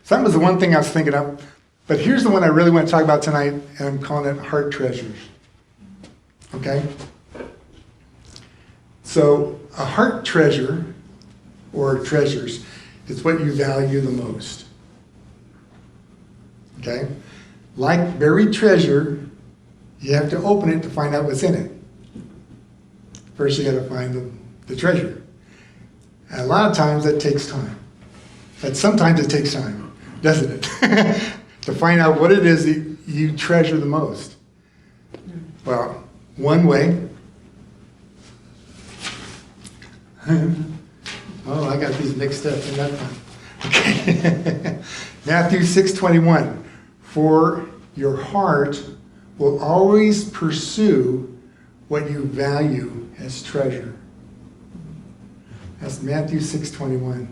So that was the one thing I was thinking of. But here's the one I really want to talk about tonight, and I'm calling it heart treasures. Okay? So a heart treasure, or treasures, is what you value the most. Okay? Like buried treasure, you have to open it to find out what's in it. First you got to find the treasure. And a lot of times that takes time. But sometimes it takes time, doesn't it? To find out what it is that you treasure the most. Well, one way. Oh, I got these mixed up in that one. Okay. Matthew 6:21. For your heart will always pursue what you value as treasure. That's Matthew 6:21.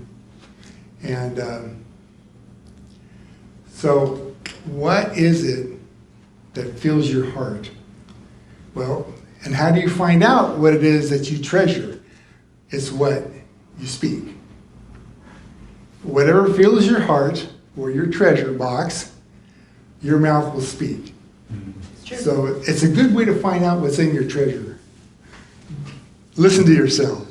And so what is it that fills your heart? Well, and how do you find out what it is that you treasure? It's what you speak. Whatever fills your heart or your treasure box, your mouth will speak. So it's a good way to find out what's in your treasure. Listen to yourself.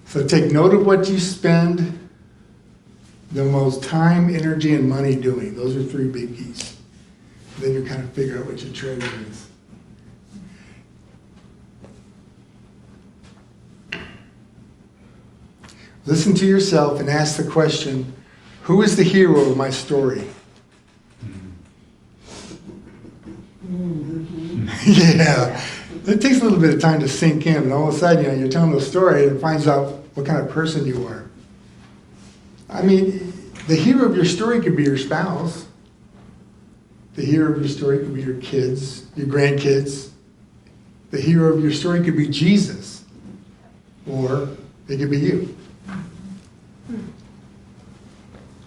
So take note of what you spend the most time, energy, and money doing. Those are 3 biggies. Then you kind of figure out what your treasure is. Listen to yourself and ask the question, who is the hero of my story? Yeah. It takes a little bit of time to sink in, and all of a sudden, you're telling the story and it finds out what kind of person you are. I mean, the hero of your story could be your spouse. The hero of your story could be your kids, your grandkids. The hero of your story could be Jesus. Or it could be you.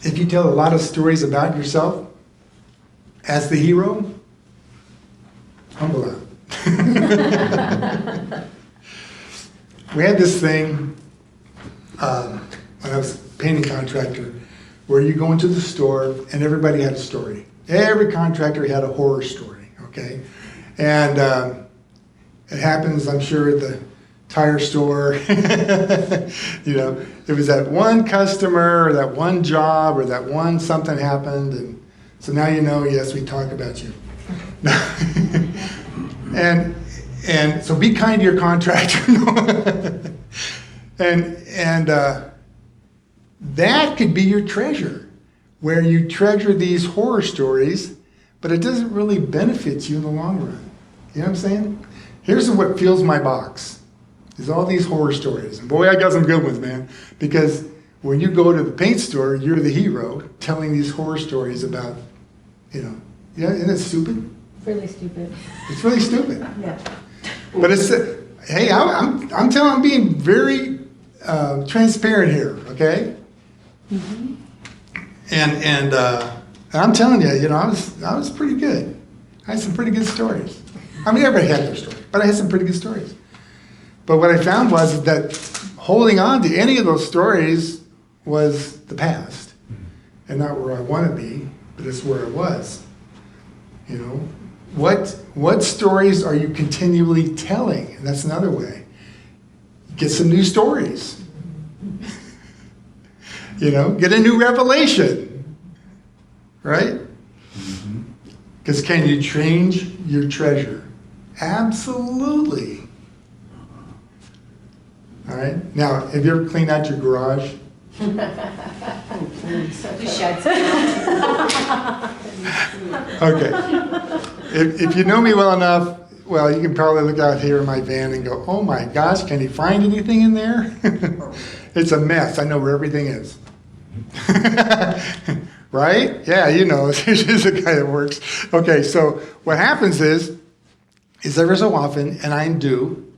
If you tell a lot of stories about yourself as the hero, humble out. We had this thing when I was a painting contractor where you go into the store and everybody had a story. Every contractor had a horror story, okay? And it happens, I'm sure, at the tire store. You know, it was that one customer or that one job or that one something happened, and so now you know, yes, we talk about you. And so be kind to your contractor. and that could be your treasure, where you treasure these horror stories, but it doesn't really benefit you in the long run. You know what I'm saying? Here's what fills my box, is all these horror stories. And boy, I got some good ones, man. Because when you go to the paint store, you're the hero telling these horror stories about, isn't it stupid? Really stupid. It's really stupid. Yeah. But it's, hey, I'm being very transparent here, okay? Mm-hmm. And I'm telling you, I was pretty good. I had some pretty good stories. I mean, everybody had their story, but I had some pretty good stories. But what I found was that holding on to any of those stories was the past, and not where I want to be, but it's where I was. What stories are you continually telling? And that's another way. Get some new stories. Get a new revelation. Right? Because can you change your treasure? Absolutely. All right? Now, have you ever cleaned out your garage? Okay. If you know me well enough, well, you can probably look out here in my van and go, oh my gosh, can you find anything in there? It's a mess. I know where everything is. Right? Yeah, there's a guy that works. Okay, so what happens is every so often, and I'm due,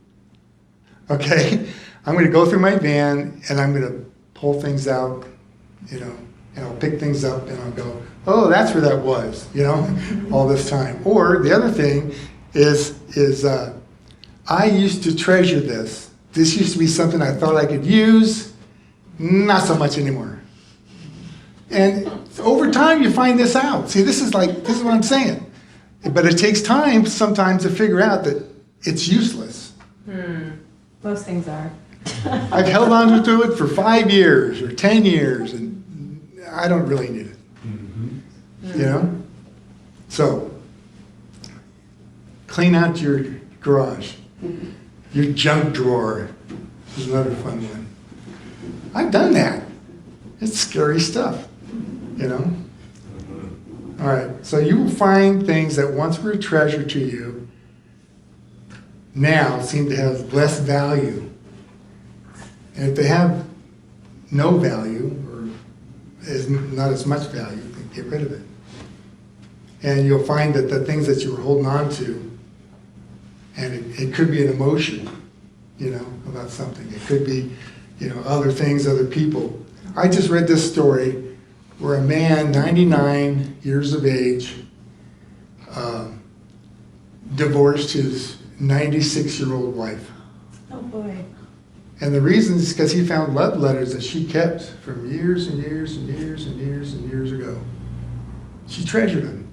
okay, I'm going to go through my van and I'm going to pull things out, and I'll pick things up and I'll go, oh, that's where that was, all this time. Or the other thing is I used to treasure this. This used to be something I thought I could use, not so much anymore. And over time, you find this out. See, this is what I'm saying. But it takes time sometimes to figure out that it's useless. Most things are. I've held on to it for 5 years or 10 years, and I don't really need it. You know? So, clean out your garage. Your junk drawer is another fun one. I've done that. It's scary stuff, you know? All right, so you will find things that once were a treasure to you now seem to have less value. And if they have no value or is not as much value, then get rid of it. And you'll find that the things that you were holding on to, and it could be an emotion, you know, about something. It could be, you know, other things, other people. I just read this story where a man, 99 years of age, divorced his 96-year-old wife. Oh boy. And the reason is because he found love letters that she kept from years and years and years and years and years ago. She treasured them.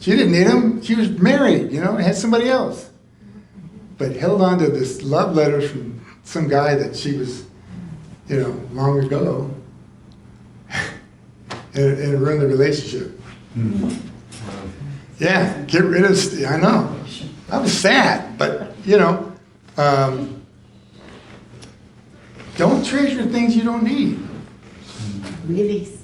She didn't need them. She was married, you know, and had somebody else. But held on to this love letter from some guy that she was, you know, long ago. and it ruined the relationship. Yeah, get rid of, I know. I was sad, but, you know, don't treasure things you don't need. Release.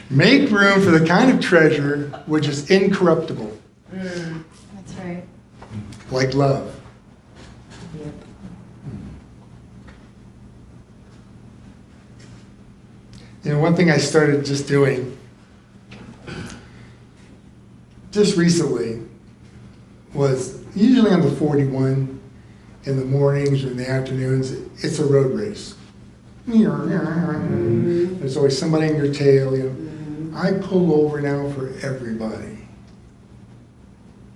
Make room for the kind of treasure which is incorruptible, That's right. like love. Yep. You know, one thing I started just doing just recently was usually on the 41 in the mornings or in the afternoons, it's a road race. There's always somebody in your tail, you know. I pull over now for everybody.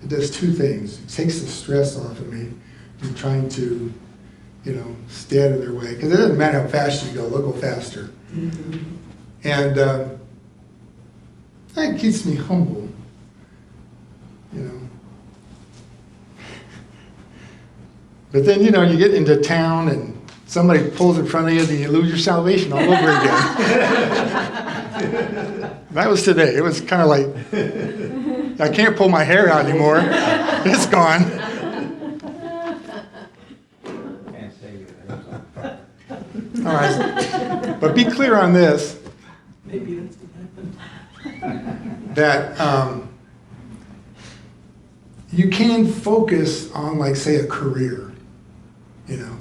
It does two things. It takes the stress off of me from trying to, you know, stay out of their way. Because it doesn't matter how fast you go, they'll go faster. And that keeps me humble, you know. But then, you know, you get into town and somebody pulls in front of you and you lose your salvation all over again. That was today. It was kind of like, I can't pull my hair out anymore. It's gone. Can't save it. All right. But be clear on this, Maybe that's what happened. that you can focus on, like, say, a career, you know,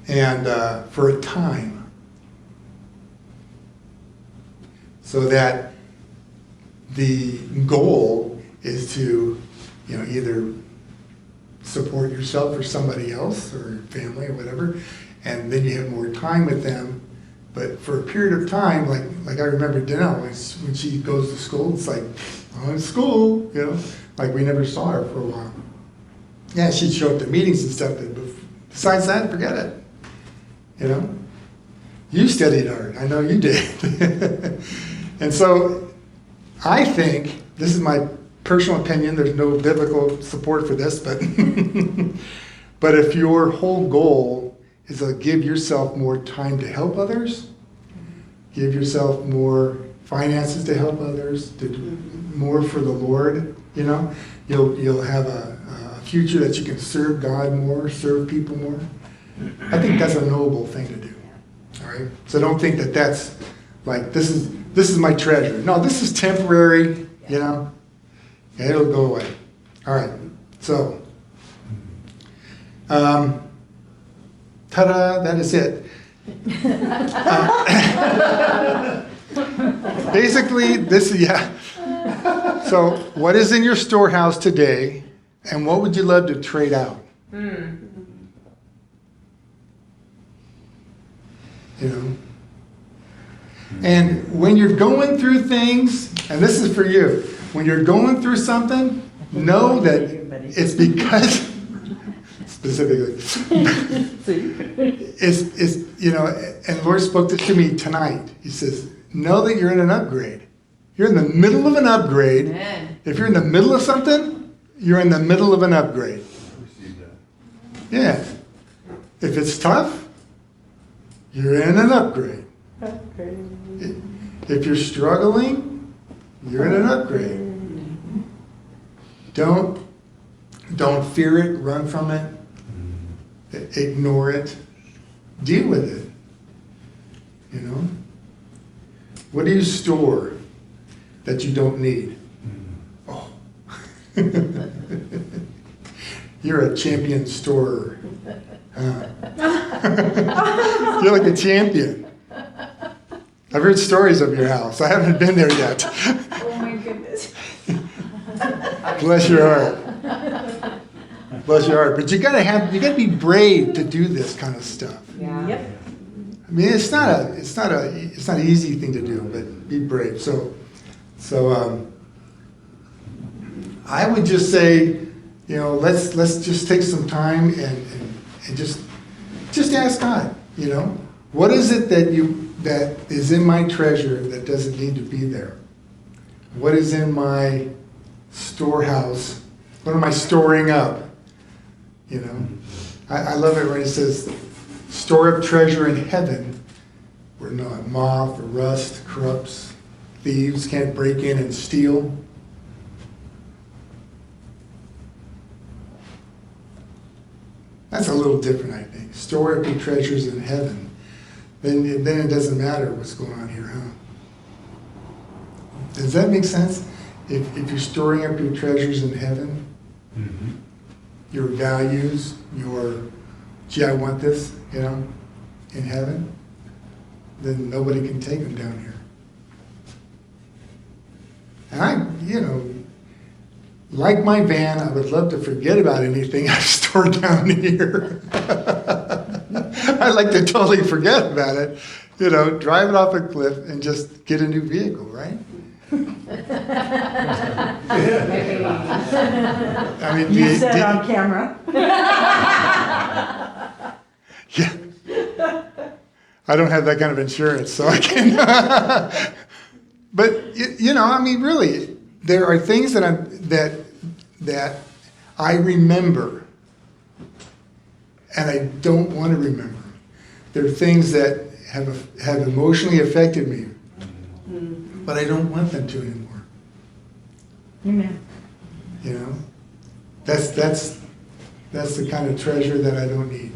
and for a time. So that the goal is to, you know, either support yourself or somebody else or family or whatever, and then you have more time with them. But for a period of time, like I remember Danelle, when she goes to school, it's like, I'm in school, you know, like we never saw her for a while. Yeah, she'd show up to meetings and stuff, but besides that, forget it, you know. You studied hard, I know you did. And so I think, this is my personal opinion, there's no biblical support for this, but but if your whole goal is to give yourself more time to help others, give yourself more finances to help others, to do more for the Lord, you know, you'll have a future that you can serve God more, serve people more. I think that's a noble thing to do. All right, so don't think that that's like this is my treasure. No, this is temporary. You know, and it'll go away. All right, so ta-da! That is it. Basically, this is So, what is in your storehouse today, and what would you love to trade out? You know? And when you're going through things, and this is for you, when you're going through something, know that it's specifically. It's, you know, and the Lord spoke this to me tonight. He says, know that you're in an upgrade. You're in the middle of an upgrade. Amen. If you're in the middle of something, you're in the middle of an upgrade. Receive that. Yeah. If it's tough, you're in an upgrade. If you're struggling, you're in an upgrade. Don't fear it, run from it, ignore it, deal with it. You know? What do you store that you don't need? Oh. You're a champion storer. Huh? You're like a champion. I've heard stories of your house. I haven't been there yet. Oh my goodness. Bless your heart. Bless your heart. But you gotta be brave to do this kind of stuff. Yeah. Yep. I mean, it's not an easy thing to do, but be brave. So I would just say, you know, let's just take some time and just ask God, you know, what is it that is in my treasure that doesn't need to be there? What is in my storehouse? What am I storing up? You know, I love it when it says, store up treasure in heaven where not moth or rust corrupts, thieves can't break in and steal. That's a little different, I think. Store up your treasures in heaven. Then it doesn't matter what's going on here, huh? Does that make sense? If you're storing up your treasures in heaven, your values, gee, I want this, you know, in heaven, then nobody can take them down here. And you know, like my van, I would love to forget about anything I've stored down here. I'd like to totally forget about it, you know, drive it off a cliff and just get a new vehicle, right? I mean, You said on camera. yeah. I don't have that kind of insurance, so I can't. But you know, I mean, really, there are things that I remember, and I don't want to remember. There are things that have emotionally affected me, but I don't want them to anymore. Amen. You know, that's the kind of treasure that I don't need.